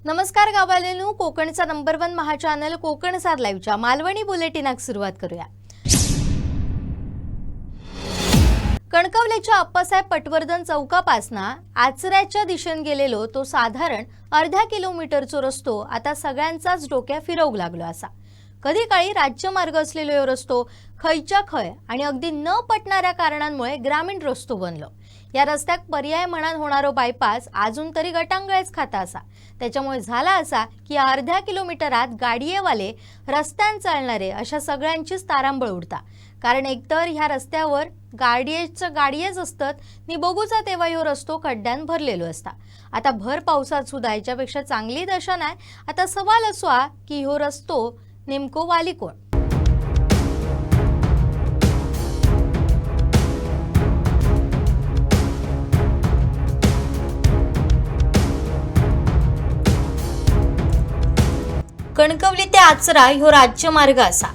नमस्कार गावालेनो, कोकणचा नंबर 1 महाचॅनल कोकणसार लाईव्हच्या मालवणी बुलेटिनाक सुरुवात करूया। कणकवलीच्या अप्पासाहेब पटवर्धन चौकापासना आचऱ्याच्या दिशेने गेलेलो तो साधारण अर्ध्या किलोमीटरचो रस्तो आता सगळ्यांचाच डोक्या फिरवू लागलो असा। कधी काळी राज्यमार्ग असलेलो यो रस्तो खयच्या खय आणि अगदी न पटणाऱ्या कारणांमुळे ग्रामीण रस्तो बनलो। या रस्त्याक पर्याय म्हणून होणारो बायपास अजून तरी गटांगळेच खाता असा। त्याच्यामुळे झाला असा की अर्ध्या किलोमीटरात गाडीएवाले रस्त्यान चालणारे अशा सगळ्यांचीच तारांबळ उडता। कारण एकतर ह्या रस्त्यावर गाडीच असतात नि बघूचा तेव्हा ह्यो रस्तो खड्ड्यान भरलेलो असता। आता भर पावसात सुद्धा याच्यापेक्षा चांगली दशा नाही। आता सवाल असो की ह्यो रस्तो नेमको वाली कोण। कणकवली ते आचरा ह्यो राज्यमार्ग असा।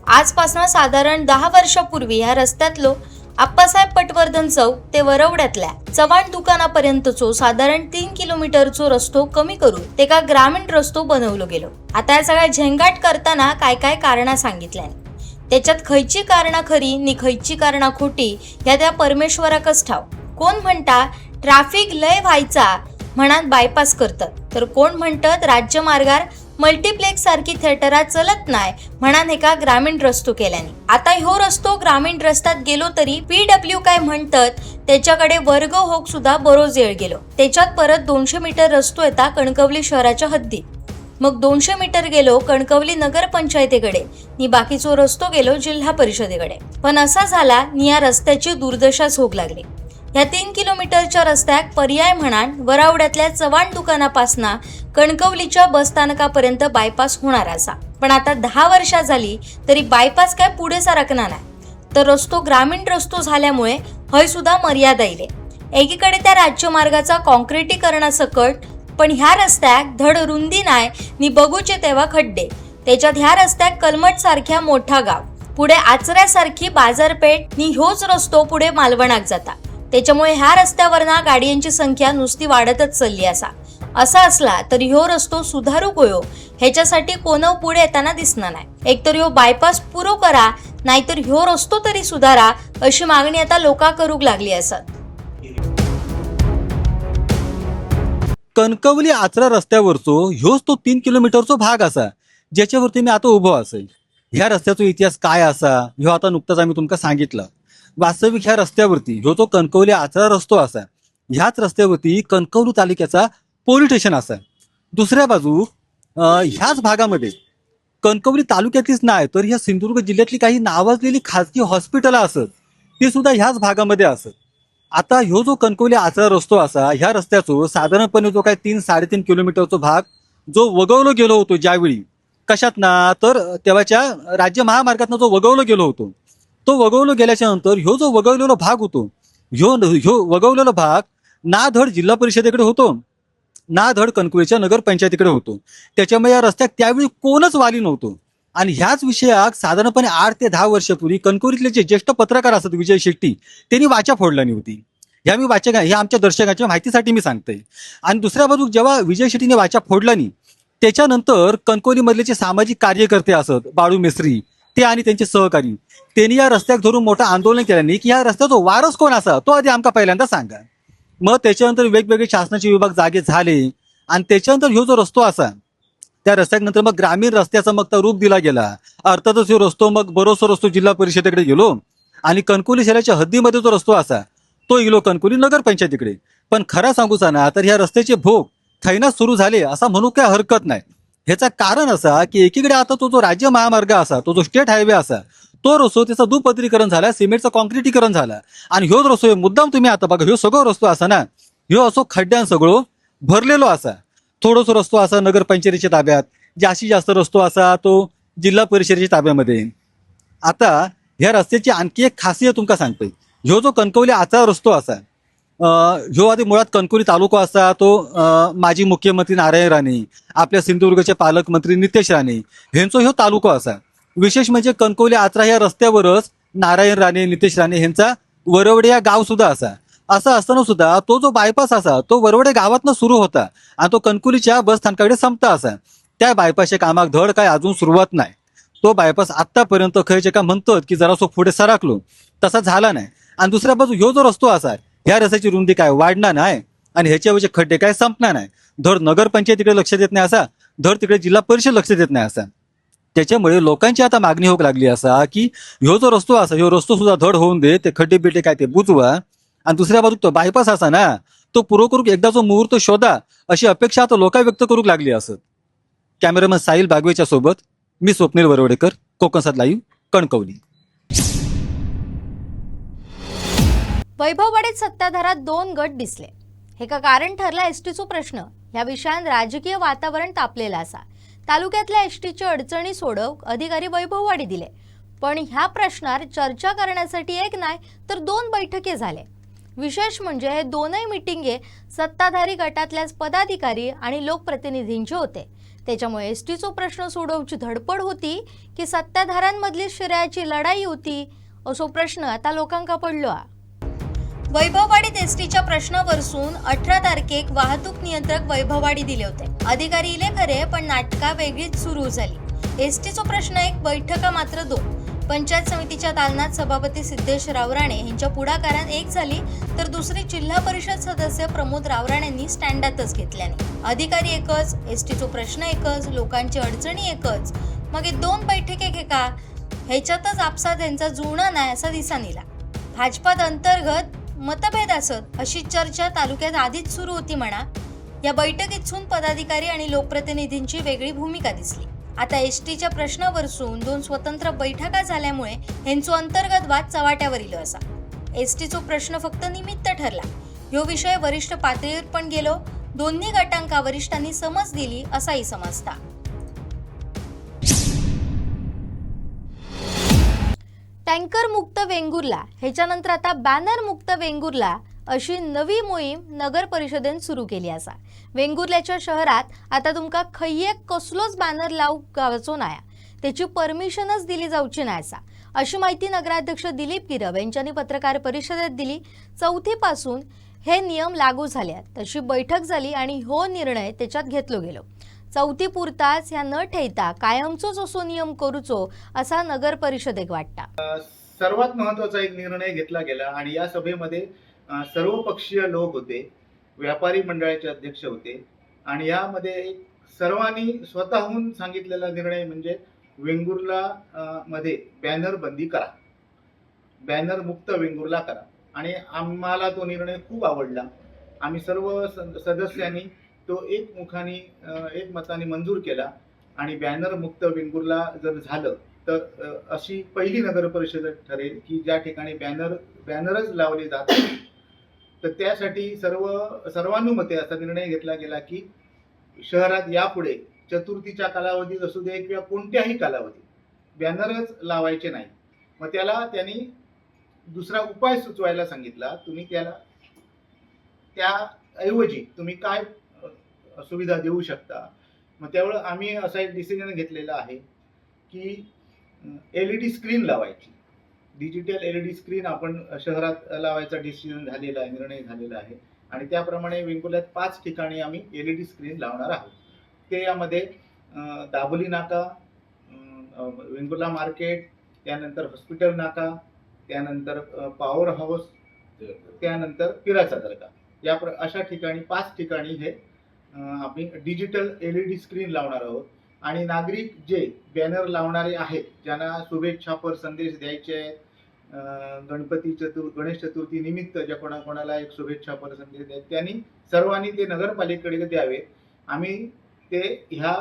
आजपासून साधारण 10 वर्षापूर्वी ह्या रस्त्यातलो आप्पासाहेब पटवर्धन चौक ते वरवड्यातल्या चव्हाण दुकानापर्यंतचो साधारण 3 किलोमीटरचो रस्तो कमी करून तेका ग्रामीण रस्तो बनवलो गेलो। आता या सगळ्या झेंगाट करताना काय कारणा सांगितल्यानी त्याच्यात खयची कारणा खरी नि खयची कारणा खोटी ह्या त्या परमेश्वराकच ठाव। कोण म्हणता ट्रॅफिक लय व्हायचा म्हणान बायपास करतात, तर कोण म्हणतात राज्यमार्गार मल्टीप्लेक्स सारखी थिएटरात चलत नाही म्हणान एका ग्रामीण रस्तो केल्याने। आता ह्यो रस्तो ग्रामीण रस्त्यात गेलो तरी PW काय म्हणतात त्याच्याकडे वर्ग होक सुद्धा बरोच वेळ गेलो। त्याच्यात परत 200 मीटर रस्तो येता कणकवली शहराच्या हद्दीत। मग 200 मीटर गेलो कणकवली नगर पंचायतीकडे नि बाकीचो रस्तो गेलो जिल्हा परिषदेकडे। पण असा झाला नि या रस्त्याची दुर्दशाच होग लागली। या 3 किलोमीटरच्या रस्त्याक पर्याय म्हणान वरावड्यातल्या चव्हाण दुकानापासना कणकवलीच्या बस स्थानकापर्यंत बायपास होणार असा। पण आता 10 वर्षा झाली तरी बायपास काय पुढे सरकणार नाही। तर रस्तो ग्रामीण रस्तो झाल्यामुळे हय सुद्धा मर्यादा येईल। एकीकडे त्या राज्यमार्गाचा कॉन्क्रिटीकरणासकट, पण ह्या रस्त्याक धड रुंदी नाही नि बघूचे तेव्हा खड्डे। त्याच्यात ह्या रस्त्याक कलमट सारख्या मोठा गाव, पुढे आचऱ्यासारखी बाजारपेठ नि ह्योच रस्तो पुढे मालवणाक जाता। त्याच्यामुळे ह्या रस्त्यावरना गाड्यांची संख्या नुसती वाढतच चालली असा असला तरी ह्यो रस्तो सुधारू होयो ह्याच्यासाठी कोणव पुढे येताना दिसणार नाही। एकतर ह्यो बायपास पुरो करा नाहीतर ह्यो रस्तो तरी सुधारा अशी मागणी आता लोका करूक लागली असत। कणकवली आचरा रस्त्यावरचो ह्योच तो 3 किलोमीटरचो भाग असा ज्याच्यावरती मी आता उभो असेल। ह्या रस्त्याचो इतिहास काय असा ह्यो आता नुकताच आम्ही तुमका सांगितलं। वास्तविक ह्या रस्त्यावरती ह्यो जो कणकवली आचरा रस्तो असा, ह्याच रस्त्यावरती कणकवली तालुक्याचा पोलीस स्टेशन असा। दुसऱ्या बाजू ह्याच भागामध्ये कणकवली तालुक्यातलीच नाही तर ह्या सिंधुदुर्ग जिल्ह्यातली काही नावाजलेली खाजगी हॉस्पिटल असत ती सुद्धा ह्याच भागामध्ये असत। आता ह्यो जो कणकवली आचरा रस्तो असा, ह्या रस्त्याचो साधारणपणे जो काय 3-3.5 किलोमीटरचा भाग जो वगवलो गेलो होतो ज्यावेळी कशात ना तर तेव्हाच्या राज्य महामार्गातनं जो वगवलो गेलो होतो, तो वगवलो गेल्याच्या नंतर ह्यो जो वगवलेला भाग होतो ह्यो वगवलेला भाग ना धड जिल्हा परिषदेकडे होतो ना धड कणकवलीच्या नगर पंचायतीकडे होतो। त्याच्यामुळे या रस्त्यात त्यावेळी कोणच वाली नव्हतो। आणि ह्याच विषयाक साधारणपणे 8 ते 10 वर्षापूर्वी कणकवलीतले जे ज्येष्ठ पत्रकार असतात विजय शेट्टी त्यांनी वाचा फोडली होती। ह्या आमच्या दर्शकांच्या माहितीसाठी मी सांगतोय। आणि दुसऱ्या बाजू जेव्हा विजय शेट्टीने वाचा फोडला नाही त्याच्यानंतर कणकवलीमधले जे सामाजिक कार्यकर्ते असत बाळू मेस्त्री ते आणि त्यांचे सहकारी त्यांनी या रस्त्याक धरून मोठं आंदोलन केल्याने की या रस्त्याचा वारस कोण असा तो आधी आमका पहिल्यांदा सांगा। मग त्याच्यानंतर वेगवेगळे शासनाचे विभाग जागे झाले आणि त्याच्यानंतर ह्यो जो रस्तो असा त्या रस्त्यानंतर मग ग्रामीण रस्त्याचा मग रूप दिला गेला। अर्थातच ह्यो रस्तो मग बरोसो रस्तो जिल्हा परिषदेकडे गेलो आणि कणकवली शहराच्या हद्दीमध्ये जो रस्तो असा तो गेलो कणकवली नगर पंचायतीकडे। पण खरा सांगूचा ना तर ह्या रस्त्याचे भोग थैनाच सुरू झाले असं म्हणू काय हरकत नाही। ह्याचं कारण असा की एकीकडे आता तो जो राज्य महामार्ग असा, तो जो स्टेट हायवे असा, तो रस्तो त्याचा दुपदरीकरण झाला, सिमेंटचं कॉन्क्रिटीकरण झाला आणि ह्यो रस्तो मुद्दाम तुम्ही आता बघा ह्यो सगळं रस्तो असा ना ह्यो असो खड्ड्यान सगळं भरलेलो असा। थोडंसं रस्तो असा नगर पंचायतीच्या ताब्यात, जास्तीत जास्त रस्तो असा तो जिल्हा परिषदेच्या ताब्यामध्ये। आता ह्या रस्त्याची आणखी एक खासियत तुमका सांगतोय। ह्यो जो कणकवली आचरा रस्तो असा ह्यो आधी मुळात कणकवली तालुका असा तो माजी मुख्यमंत्री नारायण राणे, आपल्या सिंधुदुर्गचे पालकमंत्री नितेश राणे ह्यांचा ह्यो तालुका असा। विशेष म्हणजे कणकवली आचरा ह्या रस्त्यावरच नारायण राणे नितेश राणे ह्यांचा वरवडे या गाव सुद्धा असा। असं असताना सुद्धा तो जो बायपास असा तो वरवडे गावातनं सुरू होता आणि तो कणकुलीच्या बस स्थानकाकडे संपता असा. त्या बायपासच्या कामाक धड काय अजून सुरुवात नाही. तो बायपास आतापर्यंत खयचे का म्हणतात की जरासो पुढे सरकलो तसा झाला नाही. आणि दुसऱ्या बाजू ह्यो जो रस्तो असा ह्या रस्त्याची रुंदी काय वाढणार नाही आणि ह्याच्यावरचे खड्डे काय संपणार नाही. धड नगरपंचायतीकडे लक्ष देत नाही असा, धड तिकडे जिल्हा परिषद लक्ष देत नाही असा. त्याच्यामुळे लोकांची आता मागणी होऊ लागली असा की ह्यो जो रस्तो असा ह्यो रस्तो सुद्धा धड होऊन दे, ते खड्डे बिड्डे काय ते बुजवा आणि दुसऱ्या बाजूक तो बायपास असा ना तो पुरो करूक एकदा जो मुहूर्त शोधा अशी अपेक्षा आता लोक व्यक्त करूक लागली असत. कॅमेरामन साहिल बागवेच्या सोबत मी स्वप्नील वरवडेकर, कोकणसात लाईव्ह, कणकवली. वैभववाडीत सत्ताधारात 2 गट दिसले. हे का कारण ठरला एसटीचो प्रश्न या विषयान राजकीय वातावरण तापलेला असा. तालुक्यातल्या एसटीच्या अडचणी सोडवूक अधिकारी वैभववाडी दिले, पण ह्या प्रश्नावर चर्चा करण्यासाठी एक नाही तर 2 बैठके झाले. विशेष म्हणजे हे दोनही मिटिंगे सत्ताधारी गटातल्याच पदाधिकारी आणि लोकप्रतिनिधींचे होते. त्याच्यामुळे एसटीचो प्रश्न सोडवची धडपड होती की सत्ताधाऱ्यांमधली शिरायाची लढाई होती असो प्रश्न आता लोकांका पडलो. वैभववाडीत एसटीच्या प्रश्नावरसून 18 तारखेक वाहतूक नियंत्रक वैभववाडी दिले होते. अधिकारी इले खरे पण नाटका वेगळीच सुरू झाली. एसटीचो प्रश्न एक, बैठका मात्र 2. पंचायत समितीच्या दालनात सभापती सिद्धेश रावराणे यांच्या पुढाकारात एक झाली तर दुसरी जिल्हा परिषद सदस्य प्रमोद रावराणेंनी स्टँडातच घेतल्याने. अधिकारी एकच, एसटीचो प्रश्न एकच, लोकांची अडचणी एकच. मग हे 2 बैठके घे का ह्याच्यातच आपसात यांचा जुळणा नाही असा दिसा निला. भाजपात अंतर्गत मतभेद असत अशी चर्चा तालुक्यात आधीच सुरू होती म्हणा. या बैठकीतून पदाधिकारी आणि लोकप्रतिनिधींची वेगळी भूमिका दिसली. आता एसटीच्या प्रश्नावरसून 2 स्वतंत्र बैठका झाल्यामुळे ह्यांचो अंतर्गत वाद चव्हाट्यावर इलो असा. एसटीचो प्रश्न फक्त निमित्त ठरला. ह्यो विषय वरिष्ठ पातळीवर पण गेलो. दोन्ही गटांका वरिष्ठांनी समज दिली असाही समजता. टँकर मुक्त वेंगुर्ला ह्याच्यानंतर आता बॅनर मुक्त वेंगुर्ला अशी नवी मोहीम नगर परिषदेन सुरू केली असा. वेंगुर्ल्याच्या शहरात आता तुमका खय्येक कसलोच बॅनर लावूक गावचो नाया, त्याची परमिशनच दिली जाऊची नाही असा अशी माहिती नगराध्यक्ष दिलीप गिरब यांनी पत्रकार परिषदेत दिली. 4थी पासून हे नियम लागू झाले. तशी बैठक झाली आणि हो निर्णय त्याच्यात घेतलो गेलो. 4थी पुरताच ह्या न ठेवता कायमचोच असो नियम करूचो असा नगर परिषदेक वाटता. सर्वात महत्त्वाचा एक निर्णय घेतला गेला आणि या सभेमध्ये सर्वपक्षीय लोक होते, व्यापारी मंडळाचे अध्यक्ष होते आणि यामध्ये सर्वांनी स्वतःहून सांगितलेला निर्णय म्हणजे वेंगुर्ला मध्ये बॅनर बंदी करा, बॅनर मुक्त वेंगुर्ला करा. आणि आम्हाला तो निर्णय खूप आवडला. आम्ही सर्व सदस्यांनी तो एक मताने मंजूर केला आणि बॅनर मुक्त वेंगुर्ला जर झालं तर अशी पहिली नगर परिषद ठरेल की ज्या ठिकाणी बॅनरच लावले जातात. तर त्यासाठी सर्वानुमते असा निर्णय घेतला गेला की शहरात यापुढे चतुर्थीच्या कालावधीत असू दे किंवा कोणत्याही कालावधीत बॅनरच लावायचे नाही. मग त्याला त्यांनी दुसरा उपाय सुचवायला सांगितला. तुम्ही त्याऐवजी तुम्ही काय सुविधा देऊ शकता. मग त्यावेळेस आम्ही असा एक डिसिजन घेतलेला आहे की LED स्क्रीन लावायची, डिजिटल LED स्क्रीन आपण शहरात लावायचा डिसिजन झालेला आहे, निर्णय झालेला आहे. आणि त्याप्रमाणे वेंगुर्ल्यात 5 ठिकाणी आम्ही LED स्क्रीन लावणार आहोत. ते यामध्ये दाबोली नाका, वेंगुर्ला मार्केट, त्यानंतर हॉस्पिटल नाका, त्यानंतर पॉवर हाऊस, त्यानंतर पिराचा दर्गा, या अशा ठिकाणी 5 ठिकाणी हे आम्ही डिजिटल LED स्क्रीन लावणार आहोत. आणि नागरिक जे बॅनर लावणारे आहेत, ज्यांना शुभेच्छापर संदेश द्यायचे आहेत, गणेश चतुर्थी निमित्त ज्या कोणाला एक शुभेच्छापर संदेश द्यायचे, त्यांनी सर्वांनी ते नगरपालिकेकडे द्यावे. आम्ही ते ह्या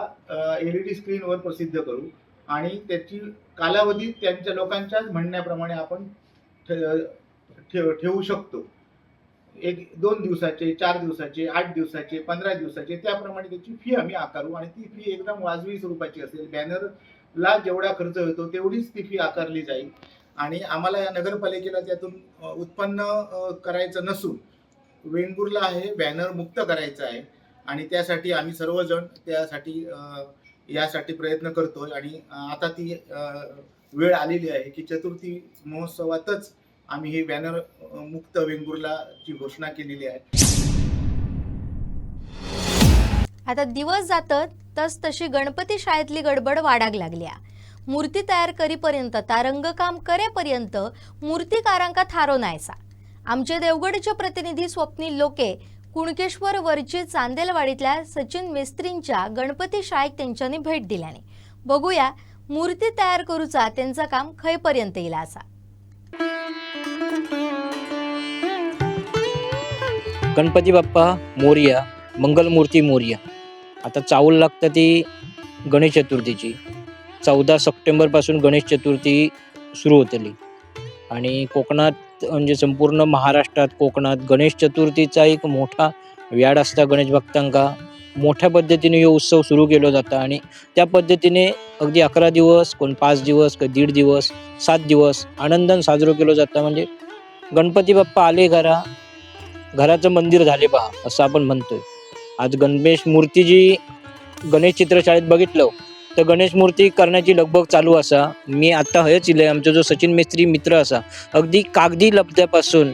LED स्क्रीनवर प्रसिद्ध करू आणि त्याची कालावधी त्यांच्या लोकांच्याच म्हणण्याप्रमाणे आपण ठेवू शकतो. 1-2 दिवसाचे, 4 दिवसाचे, 8 दिवसाचे, 15 दिवसाचे, त्याप्रमाणे त्याची फी आम्ही आकारू आणि ती फी एकदम वाजवी स्वरूपाची असेल. बॅनरला जेवढा खर्च होतो तेवढीच ती फी आकारली जाईल. आणि आम्हाला या नगरपालिकेला त्यातून उत्पन्न करायचं नसून वेंगुर्ला हे बॅनर मुक्त करायचं आहे आणि त्यासाठी आम्ही सर्वजण यासाठी प्रयत्न करतोय. आणि आता ती वेळ आलेली आहे की चतुर्थी महोत्सवातच आम्ही ही बॅनर मुक्त वेंगुर्ला ची घोषणा केलेली आहे. आता दिवस जातात तस तशी गणपती शाळेतली गडबड वाढाक लागल्या. मूर्ती तयार करीपर्यंत ता रंगकाम करेपर्यंत मूर्तिकारांका थारो नायचा. आमचे देवगडचे प्रतिनिधी स्वप्नील लोके कुणकेश्वर वरची चांदेलवाडीतल्या सचिन मेस्त्रींच्या गणपती शाळेत त्यांच्यानी भेट दिल्याने बघूया मूर्ती तयार करूचा त्यांचा काम खयपर्यंत येला असा. गणपती बाप्पा मोरया, मंगलमूर्ती मोरया. आता चावल लागतं ती गणेश चतुर्थीची. 14 सप्टेंबरपासून गणेश चतुर्थी सुरू होतली आणि कोकणात म्हणजे संपूर्ण महाराष्ट्रात कोकणात गणेश चतुर्थीचा एक मोठा व्याड असता. गणेश भक्तांका मोठ्या पद्धतीने हे उत्सव सुरू केला जाता आणि त्या पद्धतीने अगदी 11 दिवस, कोण 5 दिवस, कोण 1.5 दिवस, 7 दिवस आनंदाने साजरा केला जाता. म्हणजे गणपती बाप्पा आले घराचं मंदिर झाले पहा असं आपण म्हणतोय. आज गणेश मूर्ती जी गणेश चित्रशाळेत बघितलं तर गणेश मूर्ती करण्याची लगबग चालू असा. मी आता हयच इले आमचा जो सचिन मेस्त्री मित्र असा अगदी कागदी लब्ध्यापासून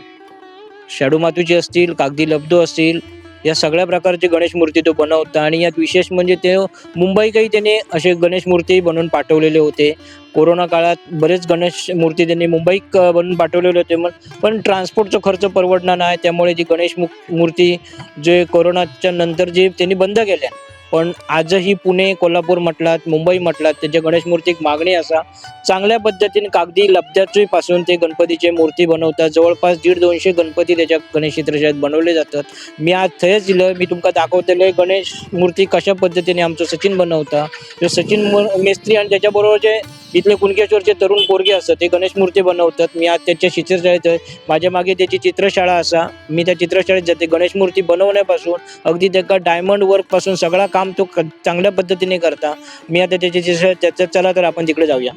शाडू मातीचे असतील, कागदी लब्धो असतील, या सगळ्या प्रकारचे गणेश मूर्ती तो बनवता. आणि यात विशेष म्हणजे ते मुंबईतही त्याने असे गणेश मूर्ती बनवून पाठवलेले होते. कोरोना काळात बरेच गणेश मूर्ती त्यांनी मुंबईत बनवून पाठवलेले होते, पण ट्रान्सपोर्टचा खर्च परवडणार नाही, त्यामुळे जी गणेश मूर्ती जे कोरोनाच्या नंतर जे त्यांनी बंद केल्या. पण आजही पुणे, कोल्हापूर म्हटलात, मुंबई म्हटलात, त्याच्या गणेश मूर्तीक मागणी असा. चांगल्या पद्धतीने कागदी लब्ध्याचे पासून ते गणपतीचे मूर्ती बनवतात. जवळपास 150-200 गणपती त्याच्या गणेश चित्रशाळेत बनवले जातात. मी आज थंयच दिलं, मी तुमका दाखवतेले गणेश मूर्ती कशा पद्धतीने आमचं सचिन बनवता. ते सचिन मेस्त्री आणि त्याच्याबरोबर जे इथले कुणकेश्वरचे तरुण पोरगे असतात ते गणेश मूर्ती बनवतात. मी आज त्याच्या चित्रशाळेत आहे. माझ्या मागे त्याची चित्रशाळा असा. मी त्या चित्रशाळेत जाते. गणेश मूर्ती बनवण्यापासून अगदी त्याचा डायमंड वर्क पासून सगळा काम तो चांगल्या पद्धतीने करता. मी आता त्याची चित्रशाळेत, चला तर आपण तिकडे जाऊया.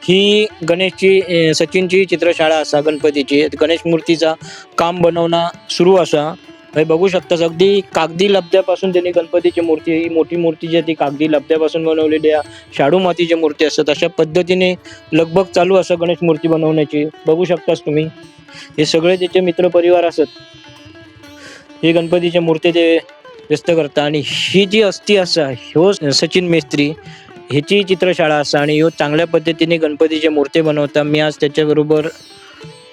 ही गणेशची सचिनची चित्रशाळा असा. गणपतीची गणेश मूर्तीचा काम बनवणं सुरू असा. हे बघू शकता अगदी कागदी लब्ध्यापासून त्यांनी गणपतीची मूर्ती, ही मोठी मूर्ती जी आहे ती कागदी लब्ध्यापासून बनवलेली आहे. शाडू मातीची मूर्ती असतात. अशा पद्धतीने लगबग चालू असं गणेश मूर्ती बनवण्याची. बघू शकताच तुम्ही हे सगळे त्याचे मित्र परिवार असत. हे गणपतीच्या मूर्ती ते व्यस्त करतात. आणि ही जी अस्थी असा ह्यो सचिन मेस्त्री ह्याची चित्रशाळा असा आणि ह्यो चांगल्या पद्धतीने गणपतीचे मूर्ती बनवता. मी आज त्याच्याबरोबर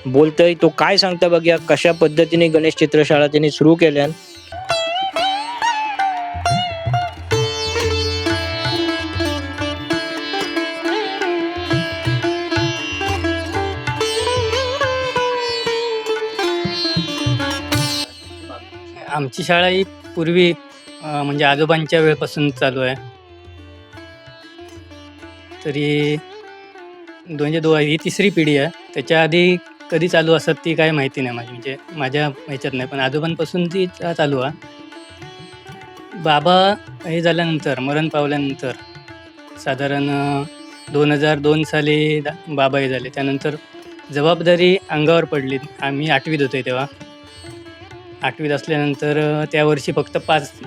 बोलतोय. तो काय सांगता बघूया कशा पद्धतीने गणेश चित्रशाळा त्यांनी सुरू केल्या. आमची शाळा ही पूर्वी म्हणजे आजोबांच्या वेळपासून चालू आहे. तरी 2002 ही 3री पिढी आहे. त्याच्या आधी कधी चालू असत ती काय माहिती नाही माझी, म्हणजे माझ्या ह्याच्यात नाही, पण आजोबांपासून ती चालू आहे. बाबा हे झाल्यानंतर, मरण पावल्यानंतर साधारण 2002 साली बाबा हे झाले. त्यानंतर जबाबदारी अंगावर पडली. आम्ही 8वीत होतो तेव्हा. 8वीत असल्यानंतर त्या वर्षी फक्त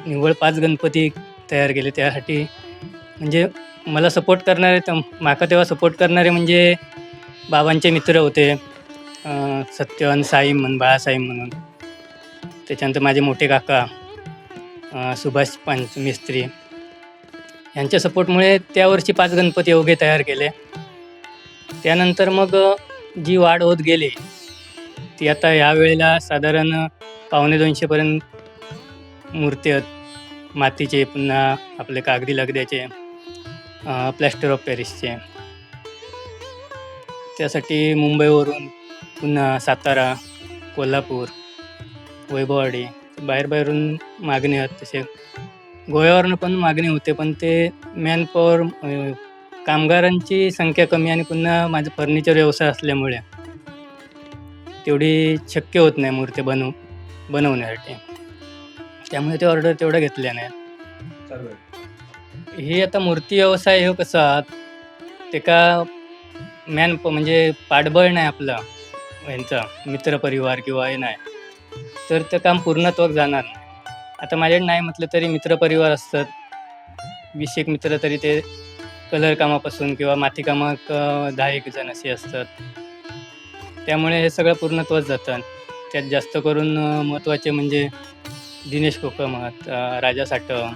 निव्वळ 5 गणपती तयार केले. त्यासाठी म्हणजे मला सपोर्ट करणारे, माका तेव्हा सपोर्ट करणारे म्हणजे बाबांचे मित्र होते, सत्यवान साईम बाळासाहेब म्हणून. त्याच्यानंतर माझे मोठे काका सुभाष मेस्त्री यांच्या सपोर्टमुळे त्या वर्षी 5 गणपती अवघे तयार केले. त्यानंतर मग जी वाढ होत गेली ती आता ह्या वेळेला साधारण 150-200पर्यंत मूर्ती आहेत. मातीचे, पुन्हा आपले कागदी लगद्याचे, प्लॅस्टर ऑफ पॅरिसचे. त्यासाठी मुंबईवरून, पुन्हा सातारा, कोल्हापूर, वैभववाडी, बाहेरून मागणी आहेत. तसे गोव्यावरनं पण मागणी होते, पण ते मॅनपॉवर, कामगारांची संख्या कमी आणि पुन्हा माझं फर्निचर व्यवसाय असल्यामुळे तेवढी शक्य होत नाही मूर्ती बनवण्यासाठी. त्यामुळे ते ऑर्डर तेवढं घेतल्या नाही. हे आता मूर्ती व्यवसाय हो कसा, ते का म्हणजे पाठबळ नाही आपला यांचा मित्रपरिवार किंवा हे नाही, तर ते काम पूर्णत्वाक जाणार नाही. आता माझ्याकडे नाही म्हटलं तरी मित्रपरिवार असतात, 20 एक मित्र तरी ते कलर कामापासून किंवा माती कामाक 10-1 जण असे असतात. त्यामुळे हे सगळं पूर्णत्वास जातं. त्यात जास्त करून महत्त्वाचे म्हणजे दिनेश कोकमत, राजा साटम,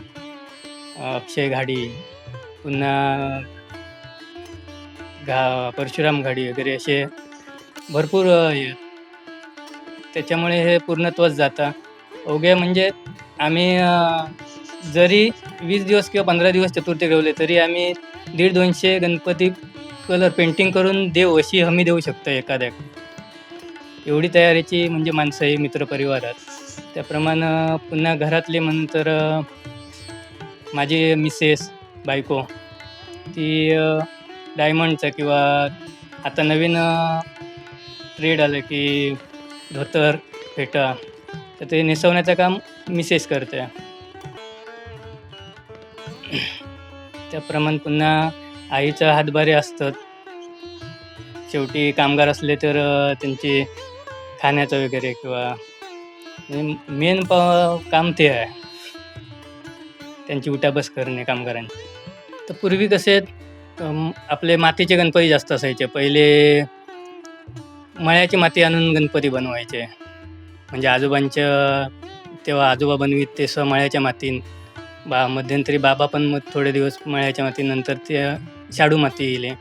अक्षय घाडी, पुन्हा परशुराम घाडी वगैरे असे भरपूर हे आहेत. त्याच्यामुळे हे पूर्णत्वास जातं. अवघे म्हणजे आम्ही जरी 20 दिवस किंवा 15 दिवस चतुर्थी ठेवले तरी आम्ही 150-200 गणपती कलर पेंटिंग करून देऊ अशी हमी देऊ शकतो एखाद्या. एवढी तयारीची म्हणजे माणसं आहे मित्रपरिवारात. त्याप्रमाणे पुन्हा घरातले म्हणतर माझी मिसेस बायको ती डायमंडचं किंवा आता नवीन ट्रेड आलं की धोतर फेटा तर ते नेसवण्याचं काम मिसेस करते. त्याप्रमाणे पुन्हा आईचं हातभारे असतात. शेवटी कामगार असले तर त्यांची खाण्याचं वगैरे किंवा मेन काम ते आहे, त्यांची उठाबस करणे कामगारांची. तर पूर्वी कसे आपले मातीचे गणपती जास्त असायचे. पहिले मळ्याची माती आणून गणपती बनवायचे. म्हणजे आजोबांच्या तेव्हा आजोबा बनवीत ते मळ्याच्या मातीन मध्यंतरी बाबा पण मग थोडे दिवस मळ्याच्या मातीनंतर ते शाडू माती येईल.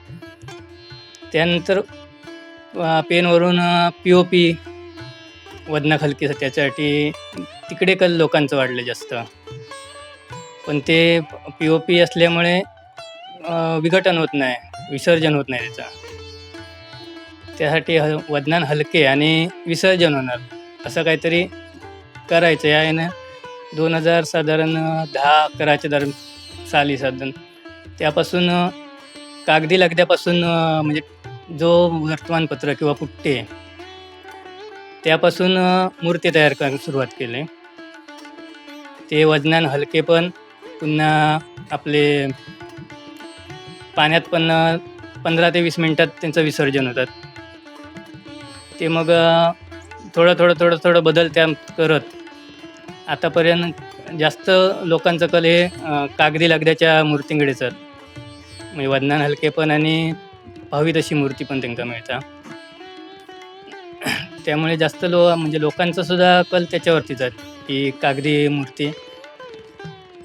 त्यानंतर पेनवरून POP वजनाखालकी त्याच्यासाठी तिकडे कल लोकांचं वाढलं जास्त. पण ते POP असल्यामुळे विघटन होत नाही, विसर्जन होत नाही त्याचं. त्यासाठी वजनान हलके आणि विसर्जन होणार असं काहीतरी करायचं. यानं 2000 साधारण 10-11च्या दरम्यान साली साधारण त्यापासून कागदी लगद्यापासून म्हणजे जो वर्तमानपत्र किंवा पुट्टे त्यापासून मूर्ती तयार करायला सुरुवात केली. ते वजनान हलके पण पुन्हा आपले पाण्यात पण 15 ते 20 मिनटात त्यांचं विसर्जन होतात. ते मग थोडं बदल त्या करत आतापर्यंत जास्त लोकांचं कल हे कागदी लगद्याच्या मूर्तींकडेच आहेत. म्हणजे वजनान हलके पण आणि हवी तशी मूर्ती पण त्यांना मिळतात. त्यामुळे जास्त म्हणजे लोकांचं सुद्धा कल त्याच्यावरतीच आहे की कागदी मूर्ती.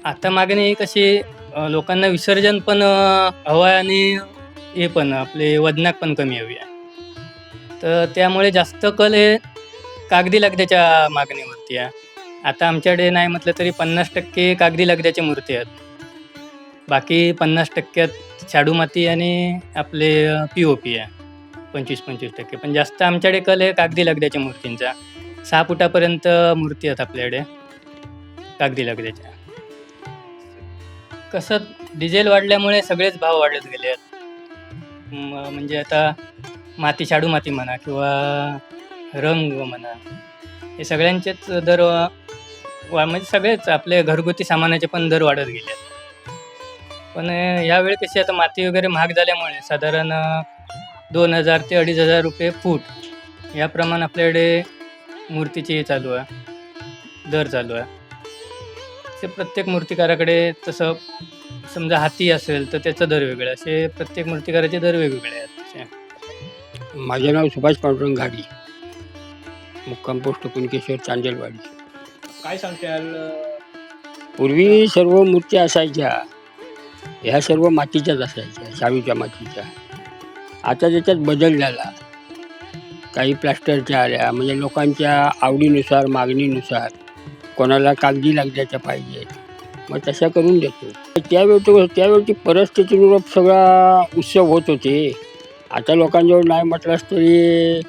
आता मागणी कशी लोकांना विसर्जन पण हवं आहे आणि हे पण आपले वजनाक पण कमी हवी आहे. तर त्यामुळे जास्त कल हे कागदी लगद्याच्या मागणीवरती आहे. आता आमच्याकडे नाही म्हटलं तरी 50% कागदी लगद्याच्या मूर्ती आहेत. बाकी 50% शाडू माती आणि आपले POP आहे 25-25%. पण जास्त आमच्याकडे कल आहे कागदी लगद्याच्या मूर्तींचा. 6 फुटापर्यंत मूर्ती आहेत आपल्याकडे कागदी लगद्याच्या. कसं डिझेल वाढल्यामुळे सगळेच भाव वाढत गेले आहेत. म्हणजे आता शाडू माती म्हणा किंवा रंग म्हणा हे सगळ्यांचेच दर म्हणजे सगळेच आपले घरगुती सामानाचे पण दर वाढत गेले आहेत. पण यावेळी कशी आता माती वगैरे महाग झाल्यामुळे साधारण 2000 ते 2500 रुपये फूट याप्रमाणे आपल्याकडे मूर्तीची चालू आहे, दर चालू आहे. ते प्रत्येक मूर्तिकाराकडे तसं समजा हाती असेल तर त्याचं दर वेगळं, असे प्रत्येक मूर्तिकाराचे दर वेगवेगळे आहेत. माझे नाव सुभाष पांडुरंग घाडी, मुक्काम पोस्ट कुणकेश्वर, चांदेलवाडी. काय सांगताल? पूर्वी सर्व मूर्त्या असायच्या, ह्या सर्व मातीच्याच असायच्या, शाडूच्या मातीच्या. आता त्याच्यात बदल झाला, काही प्लास्टरच्या आल्या. म्हणजे लोकांच्या आवडीनुसार मागणीनुसार कोणाला कागदी लगद्याच्या पाहिजेत, मग तशा करून देतो. त्यावेळची परिस्थितीनुरूप सगळा उत्सव होत होते. आता लोकांजवळ नाही म्हटलंच तरी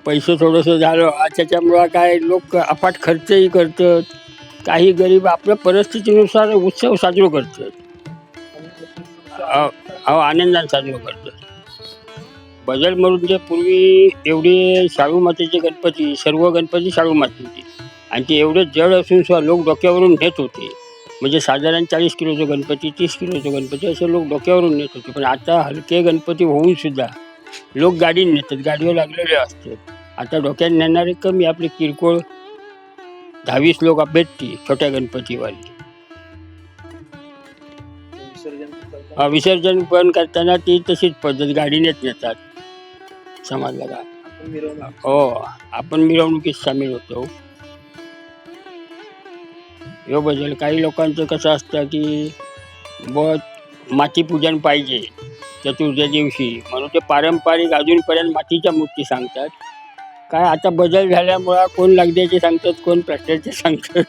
पैसे थोडंसं झालं, त्याच्यामुळं काय लोक अफाट खर्चही करतात. काही गरीब आपल्या परिस्थितीनुसार उत्सव साजरा करतात, आनंदाने साजरा करतात. बदल म्हणजे पूर्वी एवढे शाडू मातीचे गणपती, सर्व गणपती शाडू मातीचे, आणि ते एवढे जड असून सुद्धा लोक डोक्यावरून नेत होते. म्हणजे साधारण 40 किलोचं गणपती, 30 किलोचं गणपती असे लोक डोक्यावरून नेत होते. पण आता हलके गणपती होऊन सुद्धा लोक गाडीने नेतात, गाडीवर लागलेले असतात. आता डोक्याने नेणारे कमी, आपले किरकोळ 10-20 लोक भेटते छोट्या गणपतीवाली. विसर्जन विसर्जन पण करताना ती तशीच पद्धत गाडीनेच नेतात. समजलं का? हो, आपण मिरवणुकीत सामील होतो. ह्यो बदल काही लोकांचं कसं असतं की माती पूजन पाहिजे चतुर्थी दिवशी, म्हणून ते पारंपरिक अजूनपर्यंत मातीच्या मूर्ती सांगतात. काय आता बदल झाल्यामुळं कोण लगद्याचे सांगतात, कोण प्लास्टरचे सांगतात.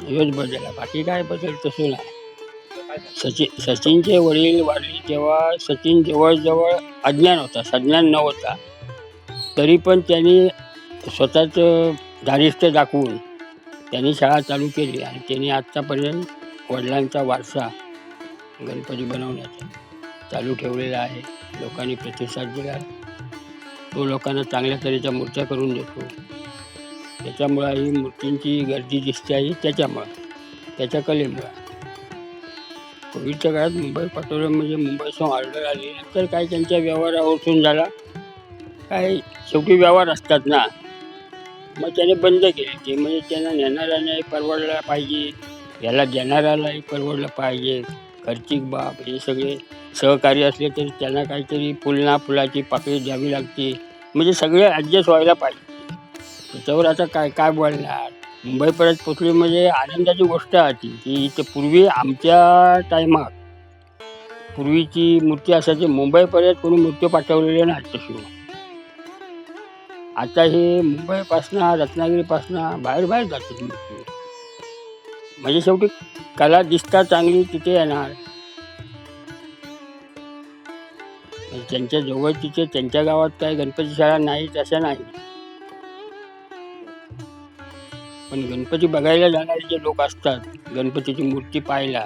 हेच बदल आहे, बाकी काय बदल तसं नाही. सचिनचे वडील वारले तेव्हा सचिन जवळजवळ अज्ञान होता, सज्ञान नव्हता. तरी पण त्यांनी स्वतःचं धारिष्ट्य दाखवून त्यांनी शाळा चालू केली आणि त्यांनी आत्तापर्यंत वडिलांचा वारसा गणपती बनवण्याचा चालू ठेवलेला आहे. लोकांनी प्रतिसाद दिला, तो लोकांना चांगल्या तऱ्हेच्या मूर्त्या करून देतो. त्याच्यामुळं ही मूर्तींची गर्दी दिसते आहे, त्याच्या कलेमुळं. कोविडच्या काळात मुंबई पाठवलं म्हणजे मुंबईसून ऑर्डर आली, तर काय त्यांच्या व्यवहारावरून झाला, काय शेवटी व्यवहार असतात ना, मग त्याने बंद केले ते. म्हणजे त्यांना नेणाऱ्यालाही परवडलं पाहिजे, याला देणाऱ्यालाही परवडलं पाहिजे. खर्चिक बाब हे सगळे सहकारी असले तरी त्यांना काहीतरी फुलाची पाकळी द्यावी लागते, म्हणजे सगळे ॲडजस्ट व्हायला पाहिजे. त्याच्यावर आता काय बोलणार. मुंबईपर्यंत पोचली म्हणजे आनंदाची गोष्ट होती की इथे पूर्वी आमच्या टायमात पूर्वीची मूर्ती असायची, मुंबईपर्यंत कोणी मूर्ती पाठवलेली नाही तशी. आता हे मुंबईपासनं रत्नागिरीपासनं बाहेर जातात मूर्ती. म्हणजे शेवटी कला दिसता चांगली तिथे येणार. त्यांच्या जवळ तिथे त्यांच्या गावात काय गणपती शाळा नाही तशा नाही, पण गणपती बघायला जाणारे जे लोक असतात, गणपतीची मूर्ती पाहायला,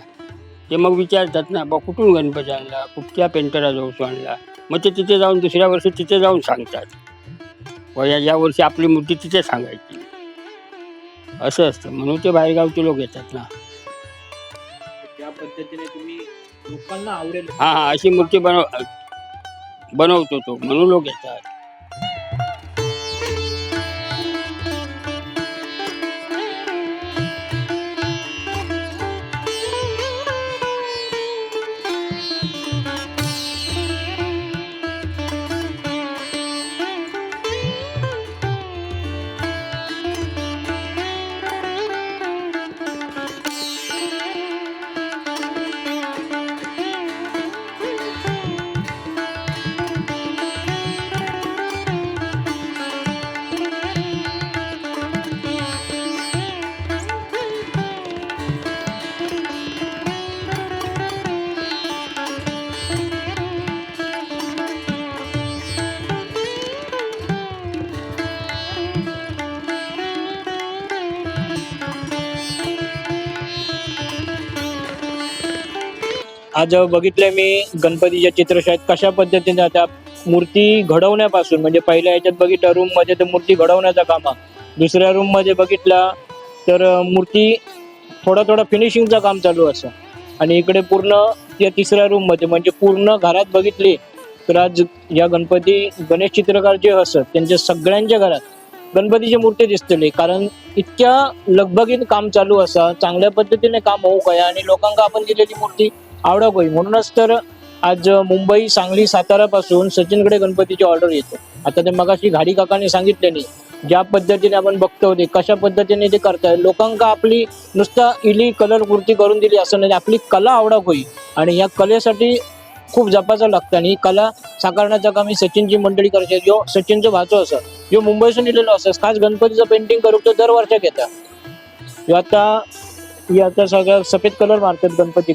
ते मग विचारतात ना, बा कुठून गणपती आणला, कुठच्या पेंटराजवळ आणला. मग ते तिथे जाऊन दुसऱ्या वर्षी तिथे जाऊन सांगतात, व या वर्षी आपली मूर्ती तिथे सांगायची. असं असतं, म्हणून ते बाहेरगावचे लोक येतात ना. त्या पद्धतीने तुम्ही लोकांना आवडेल हां, अशी मूर्ती बनवतो तो, म्हणून लोक येतात. आज बघितलंय मी गणपतीच्या चित्रशाळेत कशा पद्धतीने आता मूर्ती घडवण्यापासून, म्हणजे पहिल्या याच्यात बघितलं रूम मध्ये तर मूर्ती घडवण्याचा काम आहे, दुसऱ्या रूम मध्ये बघितला तर मूर्ती थोडा फिनिशिंगचं काम चालू असं, आणि इकडे पूर्ण या तिसऱ्या रूम मध्ये म्हणजे पूर्ण घरात बघितली तर आज या गणेश चित्रकार जे असत त्यांच्या सगळ्यांच्या घरात गणपतीची मूर्ती दिसतली. कारण इतक्या लगबगीत काम चालू असा, चांगल्या पद्धतीने काम होऊ काय आणि लोकांना आपण दिलेली मूर्ती आवडक होई. म्हणूनच तर आज मुंबई, सांगली, सातारा पासून सचिनकडे गणपतीची ऑर्डर येते. आता ते मगाशी घाडी काकाने सांगितले नाही, ज्या पद्धतीने आपण बघतो ते कशा पद्धतीने ते करताय. लोकांना आपली नुसता इली कलर मूर्ती करून दिली असं नाही, आपली कला आवडक होई आणि या कलेसाठी खूप जपायचं लागतं. आणि ही कला साकारण्याचं काम ही सचिनची मंडळी करते. जो सचिनचं भाचो असं जो मुंबईसून इलेलो असं खास गणपतीचं पेंटिंग करू तो दरवर्षाक येतात. आता सगळं सफेद कलर मारतात गणपती,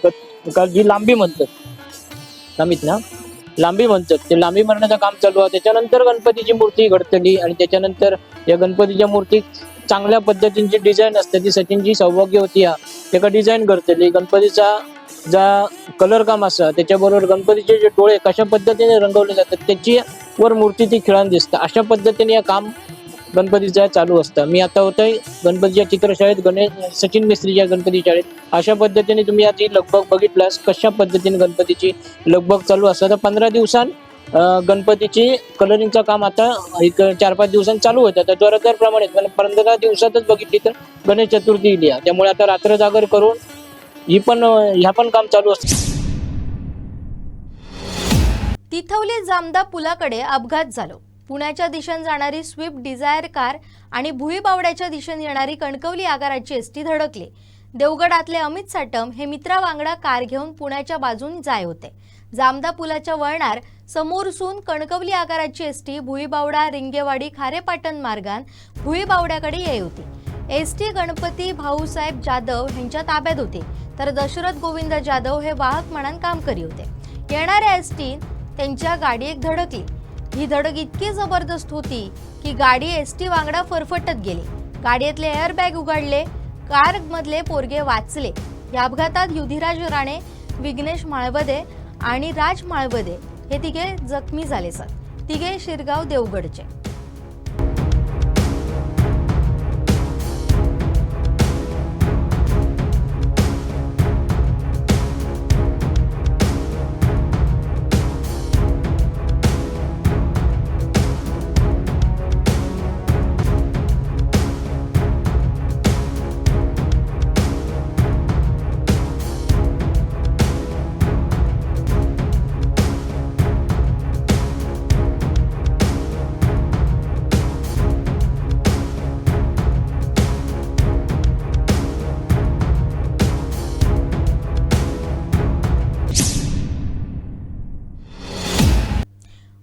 जी लांबी म्हणतात, लांबी म्हणतात, ते लांबी मारण्याचं काम चालू आहे. त्याच्यानंतर गणपतीची मूर्ती घडतली आणि त्याच्यानंतर या गणपतीच्या मूर्ती चांगल्या पद्धतीची डिझाईन असते, ती सचिनची सौभाग्य होती. त्याला डिझाईन करतली. गणपतीचा जा कलर काम असतं त्याच्याबरोबर गणपतीचे जे डोळे कशा पद्धतीने रंगवले जातात त्याची वर मूर्ती ती खिळान दिसतं. अशा पद्धतीने हे काम गणपतीचं चालू असतं. मी आता होतोय गणपतीच्या चित्रशाळेत, सचिन मिस्त्रीच्या गणपती शाळेत. अशा पद्धतीने तुम्ही आता ही लगबग बघितलास कशा पद्धतीने गणपतीची लगबग चालू असतं. तर 15 दिवसांत गणपतीची कलरिंगचं काम आता एक 4-5 दिवसांत चालू होतं. तर जोरदारप्रमाणे 15 दिवसातच बघितली तर गणेश चतुर्थी इली. त्यामुळे आता रात्र जागर करून ह्या पण काम चालू असतं. तिथवली जामदा पुलाकडे अपघात झालो. पुण्याच्या दिशेने जाणारी स्विफ्ट डिझायर कार आणि भुईबावड्याच्या दिशेने येणारी कणकवली आगाराची एसटी धडकली. देवगडातले अमित साटम हे मित्रा वांगडा कार घेऊन पुण्याच्या बाजून जाय होते. जामदा पुलाच्या वळणार समोरसून कणकवली आगाराची एसटी भुईबावडा रिंगेवाडी खारेपाटण मार्गान भुईबावड्याकडे येत होती. एसटी गणपती भाऊसाहेब जाधव यांच्या ताब्यात होती, तर दशरथ गोविंद जाधव हे वाहक म्हणून काम करीत होते. येणाऱ्या एसटी त्यांच्या गाडीत धडकली. ही धडक इतकी जबरदस्त होती की गाडी एसटी वांगडा फरफटत गेली. गाडीतले एअरबॅग उघडले, कार मधले पोरगे वाचले. या अपघातात युधिराज राणे, विघ्नेश माळवदे आणि राज माळवदे हे तिघे जखमी झाले. तिघे शिरगाव देवगडचे.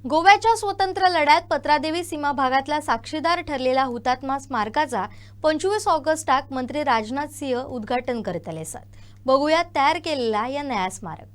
गोव्याच्या स्वतंत्र लढ्यात पत्रादेवी सीमा भागातला साक्षीदार ठरलेला हुतात्मा स्मारकाचा 25 ऑगस्टाक मंत्री राजनाथ सिंह उद्घाटन करतले. बघूयात तयार केलेला या नया स्मारक.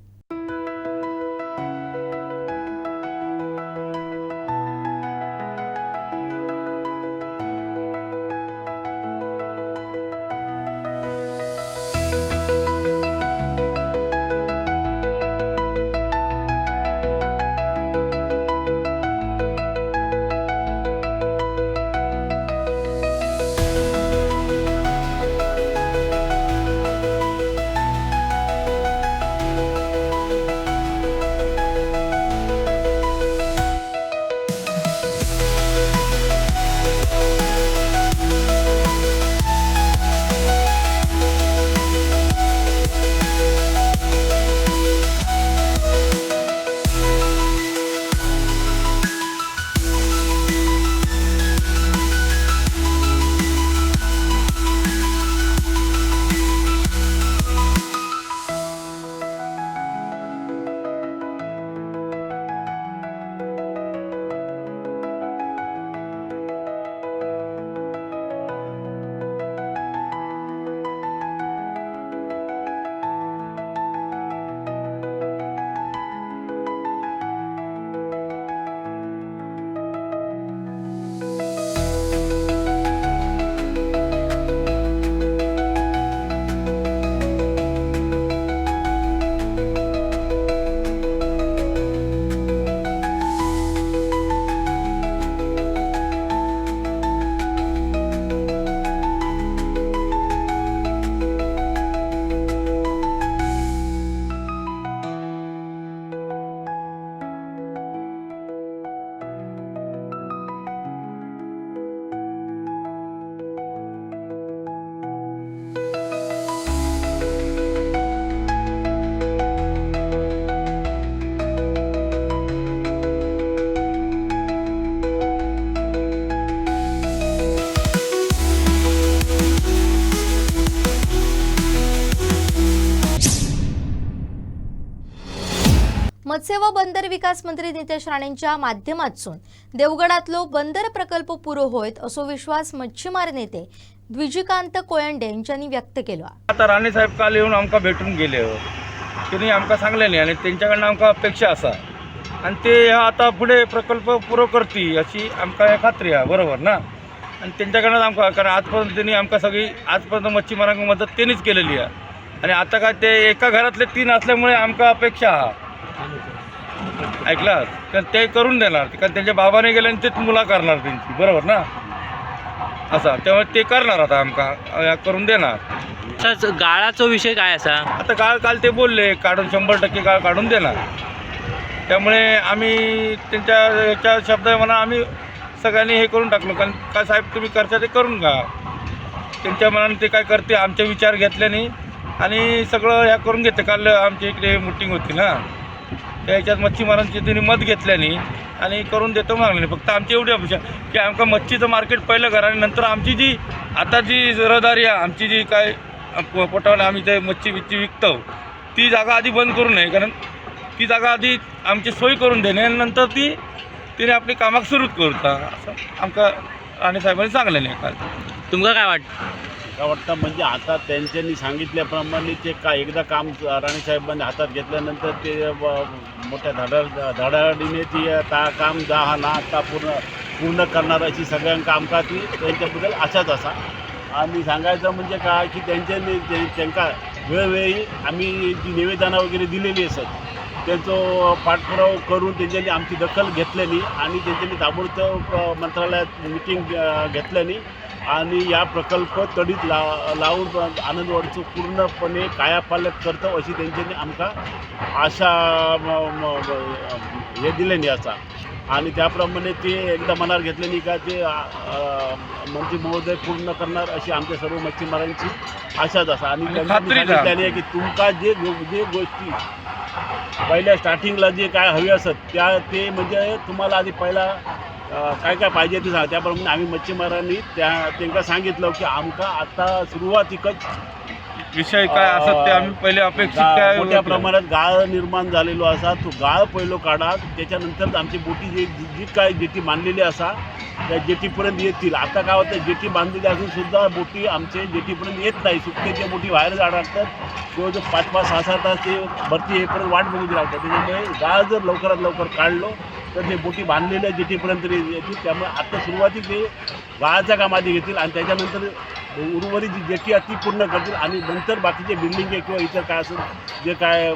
मत्स्य व बंदर विकास मंत्री नितेश राणेंच्या माध्यमातून देवगडातलो बंदर प्रकल्प पुरो होयत असो विश्वास मच्छीमार नेते द्विजिकांत कोयंडे यांनी व्यक्त केला. आता राणे साहेब काल येऊन आमका भेटून गेले, त्यांनी आमका सांगले नाही आणि त्यांच्याकडनं आमका अपेक्षा असा आणि ते आता पुढे प्रकल्प पुरो करतील अशी आमका खात्री आहे. बरोबर ना? आणि त्यांच्याकडनं आमका, कारण आजपर्यंत त्यांनी आमका सगळी आजपर्यंत मच्छीमारांना मदत त्यांनीच केलेली आहे आणि आता काय ते एका घरातले 3 असल्यामुळे आमका अपेक्षा ऐकला कारण ते करून देणार, कारण त्यांच्या बाबाने गेले आणि तेच मुला करणार त्यांची. बरोबर ना? असा त्यामुळे ते करणार आता आमका करून देणार. गाळाचा विषय काय असा? आता गाळ काल ते बोलले काढून 100% गाळ काढून देणार. त्यामुळे आम्ही त्यांच्या याच्या शब्द म्हणा आम्ही सगळ्यांनी हे करून टाकलो, कारण काय साहेब तुम्ही करता ते करून घ्या. त्यांच्या मनाने ते काय करते आमचे विचार घेतल्याने आणि सगळं ह्या करून घेते. काल आमच्या इकडे मीटिंग होती ना, त्याच्यात मच्छीमारांची त्यांनी मत घेतल्याने आणि करून देतो मागले. फक्त आमची एवढी अपेक्षा की आमका मच्छीचं मार्केट पहिलं करा आणि नंतर आमची जी आता जी रहदारी आहे, आमची जी काय पोटावर आम्ही ते मच्छी विकतो ती जागा आधी बंद करू नये, कारण ती जागा आधी आमची सोय करून देणे आणि नंतर तिने आपली कामाक सुरू करता असं आमका राणेसाहेबांनी सांगलं नाही. काल तुमका काय वाटतं? काय वाटतं म्हणजे आता त्यांच्यानी सांगितल्याप्रमाणे ते एकदा काम राणेसाहेबांनी हातात घेतल्यानंतर ते मोठ्या धडाडीने ती काम ना आता पूर्ण करणार अशी सगळ्यांका आमका ती त्यांच्याबद्दल आशाच असा. आणि सांगायचं म्हणजे काय की त्यांका वेळोवेळी आम्ही जी निवेदनं वगैरे दिलेली असत त्यांचं पाठपुरावा करून त्यांच्यानी आमची दखल घेतल्यानी आणि त्यांच्यानी ताबडतोब मंत्रालयात मिटिंग घेतल्यानी आणि या प्रकल्प तडीत लावून आनंदवाडीचं पूर्णपणे कायापालट करतो अशी त्यांच्यानी आमका आशा हे दिल्यानी असा. आणि त्याप्रमाणे ते एकदा मनावर घेतल्यानी का ते मंत्री महोदय पूर्ण करणार अशी आमच्या सर्व मच्छीमारांची आशाच असा. आणि त्यांनी सांगितल्याने की तुमका जे गोष्टी पहिल्या स्टार्टिंगला जे काय हवे असत ते म्हणजे तुम्हाला आधी पहिला काय काय पाहिजे ते सांगा. त्याप्रमाणे आम्ही मच्छीमारांनी त्यांना सांगितलं की आमका आता सुरुवातीकच विषय काय असत ते आम्ही पहिले अपेक्षित काय मोठ्या प्रमाणात गाळ निर्माण झालेलो असा तो गाळ पहिलो काढा. त्याच्यानंतर आमची बोटी जी काय जेटी बांधलेली असा त्या जेटीपर्यंत येतील. आता काय होतं जेटी बांधलेली असून सुद्धा बोटी आमचे जेटीपर्यंत येत नाही. सुटकेच्या बोटी बाहेर अडकतात किंवा जो 5-5, 6-6 तास ते भरती येईपर्यंत वाट बघून राहतात. त्याच्यामुळे गाळ जर लवकरात लवकर काढलो तर ते बोटी बांधलेल्या जेटीपर्यंत येतील. त्यामुळे आता सुरुवाती ते गाळाचं काम आधी घेतील आणि त्याच्यानंतर उर्वरित जी जेटी आहे ती पूर्ण करतील आणि नंतर बाकीचे बिल्डिंग किंवा इतर काय असेल जे काय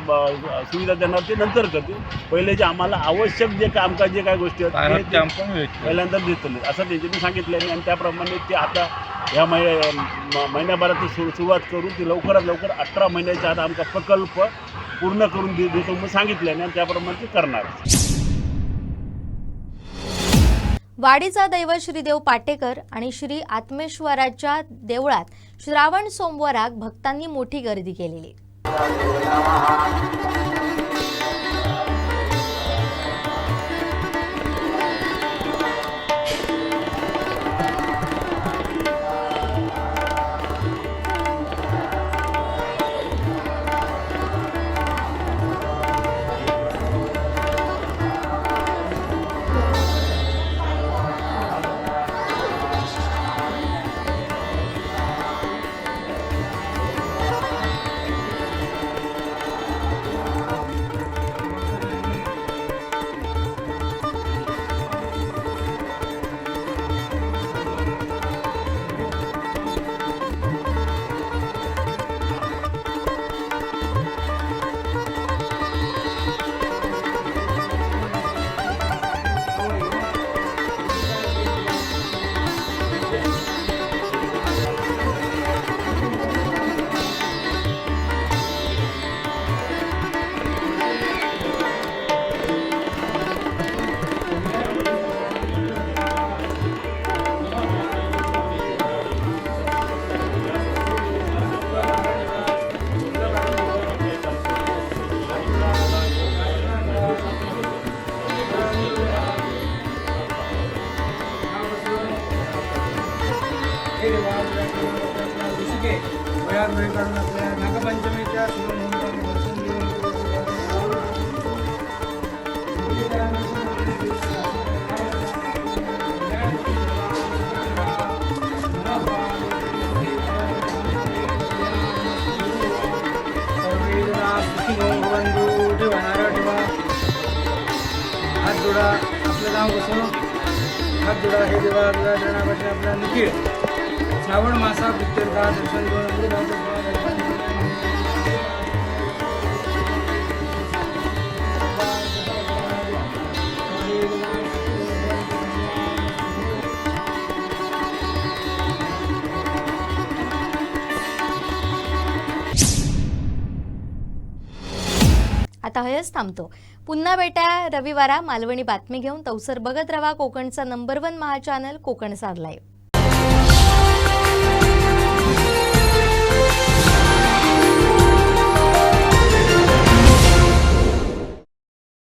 सुविधा देणार ते नंतर करतील. पहिले जे आम्हाला आवश्यक जे काय आमका जे काय गोष्टी आहेत ते पहिल्यांदा देतील असं त्यांनी सांगितलं. आणि त्याप्रमाणे ते आता ह्या महिन्याभरात सुरुवात करून ती लवकरात लवकर 18 महिन्याच्या आत आमचा प्रकल्प पूर्ण करून देतो म्हणून सांगितल्याने आणि त्याप्रमाणे ते करणार. वाडीचा दैवत श्रीदेव पाटेकर आणि श्री आत्मेश्वराच्या देवळात श्रावण सोमवाराक भक्तांनी मोठी गर्दी केलेली. नागपंचमीच्या हात जोडा आपलं नाव कसं हात जोडा हे देवा आपल्या जनापाशी आपला निखिळ श्रावण मासा पित्तरदा दर्शन घेऊन आता हयच थांबतो. पुन्हा भेटा रविवारा मालवणी बातमी घेऊन. तवसर बघत रवा कोकणचा नंबर 1 महा चॅनल कोकण सार लाईव्ह.